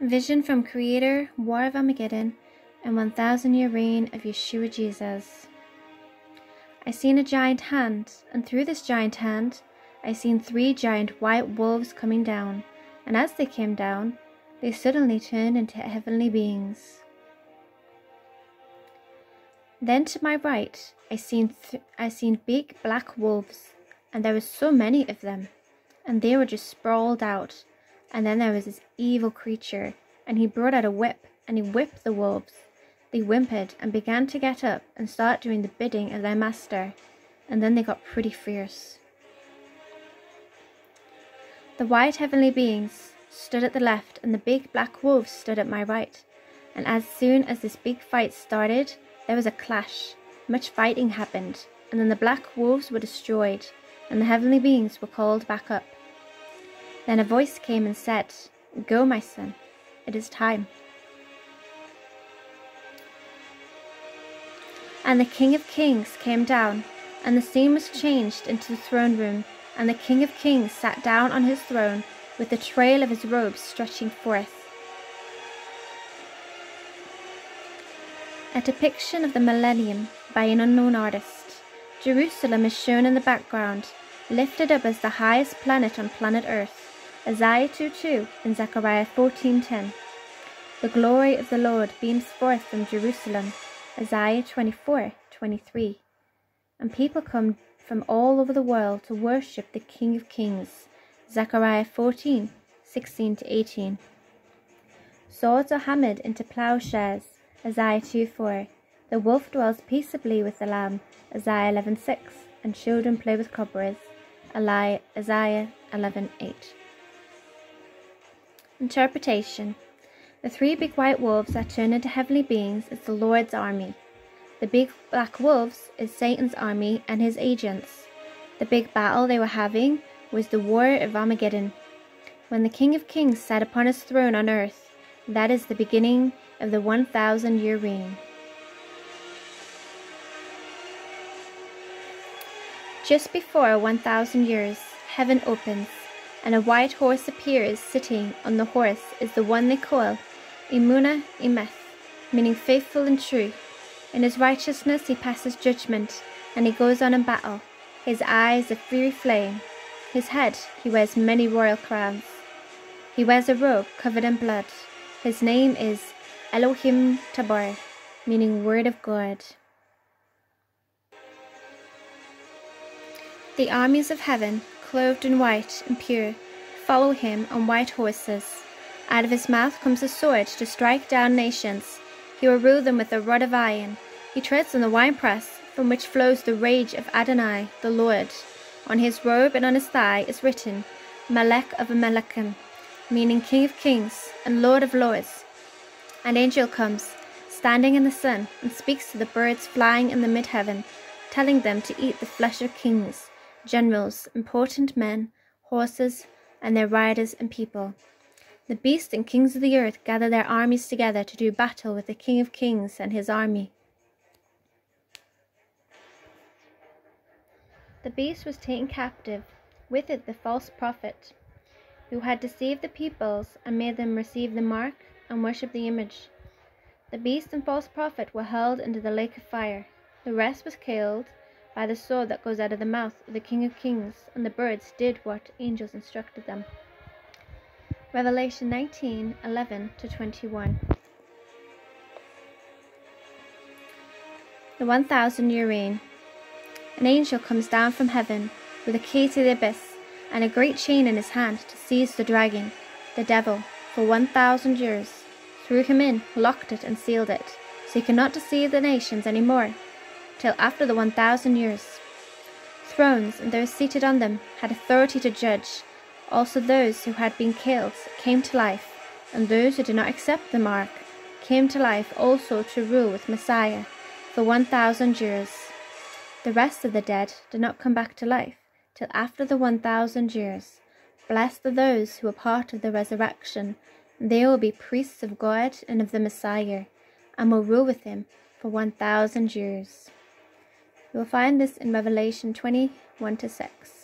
Vision from Creator, War of Armageddon, and 1,000-year reign of Yeshua Jesus. I seen a giant hand, and through this giant hand I seen 3 giant white wolves coming down, and as they came down, they suddenly turned into heavenly beings. Then to my right I seen big black wolves, and there were so many of them, and they were just sprawled out. And then there was this evil creature, and he brought out a whip, and he whipped the wolves. They whimpered and began to get up and start doing the bidding of their master, and then they got pretty fierce. The white heavenly beings stood at the left, and the big black wolves stood at my right. And as soon as this big fight started, there was a clash. Much fighting happened, and then the black wolves were destroyed, and the heavenly beings were called back up. Then a voice came and said, "Go, my son, it is time." And the King of Kings came down, and the scene was changed into the throne room, and the King of Kings sat down on his throne with the trail of his robes stretching forth. A depiction of the millennium by an unknown artist. Jerusalem is shown in the background, lifted up as the highest planet on planet Earth. Isaiah 2:2 and Zechariah 14:10. The glory of the Lord beams forth from Jerusalem. Isaiah 24:23. And people come from all over the world to worship the King of Kings. Zechariah 14:16-18. Swords are hammered into plowshares. Isaiah 2:4. The wolf dwells peaceably with the lamb. Isaiah 11:6. And children play with cobras. Isaiah 11:8. Interpretation. The 3 big white wolves that turn into heavenly beings is the Lord's army. The big black wolves is Satan's army and his agents. The big battle they were having was the War of Armageddon. When the King of Kings sat upon his throne on earth, that is the beginning of the 1,000-year reign. Just before 1,000 years, heaven opens, and a white horse appears. Sitting on the horse is the one they call Emunah Emeth, meaning faithful and true. In his righteousness he passes judgment, and he goes on in battle. His eyes a fiery flame. His head he wears many royal crowns. He wears a robe covered in blood. His name is Elohim Tabor, meaning Word of God. The armies of heaven, clothed in white and pure, follow him on white horses. Out of his mouth comes a sword to strike down nations. He will rule them with a rod of iron. He treads on the winepress, from which flows the rage of Adonai, the Lord. On his robe and on his thigh is written, Melech of Amalekim, meaning King of Kings and Lord of Lords. An angel comes, standing in the sun, and speaks to the birds flying in the mid-heaven, telling them to eat the flesh of kings, generals, important men, horses, and their riders and people. The beasts and kings of the earth gather their armies together to do battle with the King of Kings and his army. The beast was taken captive, with it the false prophet, who had deceived the peoples and made them receive the mark and worship the image. The beast and false prophet were hurled into the lake of fire. The rest was killed by the sword that goes out of the mouth of the King of Kings, and the birds did what angels instructed them. Revelation 19:11-21. The 1,000-year reign. An angel comes down from heaven with a key to the abyss and a great chain in his hand to seize the dragon, the devil, for 1,000 years. Threw him in, locked it and sealed it, so he cannot deceive the nations any more, till after the 1,000 years. Thrones and those seated on them had authority to judge. Also those who had been killed came to life, and those who did not accept the mark came to life also to rule with Messiah for 1,000 years. The rest of the dead did not come back to life till after the 1,000 years. Blessed are those who are part of the resurrection. They will be priests of God and of the Messiah, and will rule with him for 1,000 years. You will find this in Revelation 21-6.